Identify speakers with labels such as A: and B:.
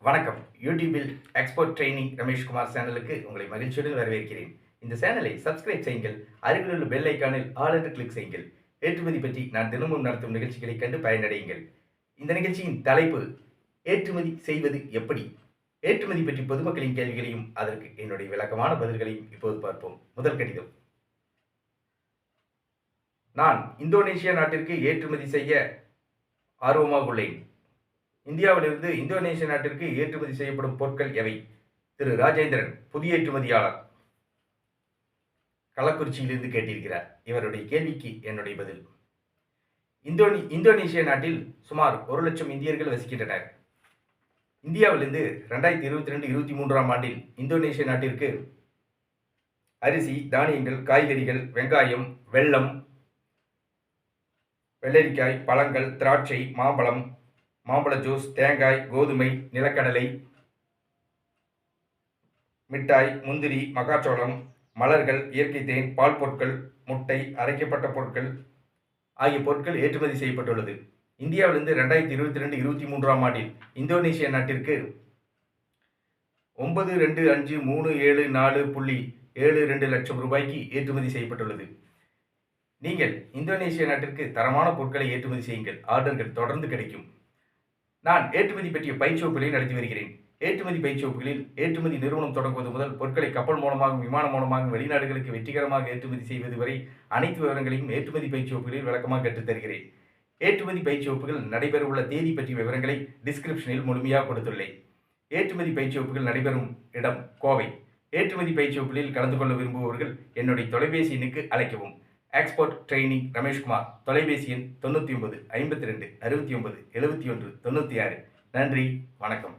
A: வணக்கம். யூடியூபில் export training Rameshkumar சேனலுக்கு உங்களை மகிழ்ச்சியுடன் வரவேற்கிறேன். இந்த சேனலை சப்ஸ்கிரைப் செய்யுங்கள். அருகில் உள்ள பெல் ஐக்கானில் ஆல் என்று கிளிக் செய்யுங்கள். ஏற்றுமதி பற்றி நான் தினமும் நடத்தும் நிகழ்ச்சிகளை கண்டு பயனடையுங்கள். இந்த நிகழ்ச்சியின் தலைப்பு ஏற்றுமதி செய்வது எப்படி? ஏற்றுமதி பற்றி பொதுமக்களின் கேள்விகளையும் அதற்கு என்னுடைய விளக்கமான பதில்களையும் இப்போது பார்ப்போம். முதல் கடிதம். நான் இந்தோனேஷியா நாட்டிற்கு ஏற்றுமதி செய்ய ஆர்வமாக உள்ளேன். இந்தியாவிலிருந்து இந்தோனேஷிய நாட்டிற்கு ஏற்றுமதி செய்யப்படும் பொருட்கள் எவை? திரு ராஜேந்திரன், புதிய ஏற்றுமதியாளர், கள்ளக்குறிச்சியிலிருந்து கேட்டிருக்கிறார். இவருடைய கேள்விக்கு என்னுடைய பதில். இந்தோனேஷிய நாட்டில் சுமார் 1,00,000 இந்தியர்கள் வசிக்கின்றனர். இந்தியாவிலிருந்து 2022-23 ஆண்டில் இந்தோனேஷிய நாட்டிற்கு அரிசி, தானியங்கள், காய்கறிகள், வெங்காயம், வெல்லம், வெள்ளரிக்காய், பழங்கள், திராட்சை, மாம்பழ ஜூஸ், தேங்காய், கோதுமை, நிலக்கடலை, மிட்டாய், முந்திரி, மக்காச்சோளம், மலர்கள், இயற்கை தேன், பால் பொருட்கள், முட்டை, அரைக்கப்பட்ட பொருட்கள் ஆகிய பொருட்கள் ஏற்றுமதி செய்யப்பட்டுள்ளது. இந்தியாவிலிருந்து 2022-23 ஆண்டில் இந்தோனேஷிய நாட்டிற்கு 9,25374.72 லட்சம் ரூபாய்க்கு ஏற்றுமதி செய்யப்பட்டுள்ளது. நீங்கள் இந்தோனேஷிய நாட்டிற்கு தரமான பொருட்களை ஏற்றுமதி செய்யுங்கள். ஆர்டர்கள் தொடர்ந்து கிடைக்கும். நான் ஏற்றுமதி பற்றிய பயிற்சி வகுப்புகளை நடத்தி வருகிறேன். ஏற்றுமதி பயிற்சி வகுப்புகளில் ஏற்றுமதி நிறுவனம் தொடங்குவது முதல் பொருட்களை கப்பல் மூலமாகவும் விமானம் மூலமாகவும் வெளிநாடுகளுக்கு வெற்றிகரமாக ஏற்றுமதி செய்வது வரை அனைத்து விவரங்களையும் ஏற்றுமதி பயிற்சி வகுப்புகளில் விளக்கமாக கற்றுத்தருகிறேன். ஏற்றுமதி பயிற்சி வகுப்புகள் நடைபெறவுள்ள தேதி பற்றிய விவரங்களை டிஸ்கிரிப்ஷனில் முழுமையாக கொடுத்துள்ளேன். ஏற்றுமதி பயிற்சி வகுப்புகள் நடைபெறும் இடம் கோவை. ஏற்றுமதி பயிற்சி வகுப்புகளில் கலந்து கொள்ள விரும்புபவர்கள் என்னுடைய தொலைபேசி எண்ணுக்கு அழைக்கவும். Export training Rameshkumar. தொலைபேசி எண் 99 52 69 71 96. நன்றி, வணக்கம்.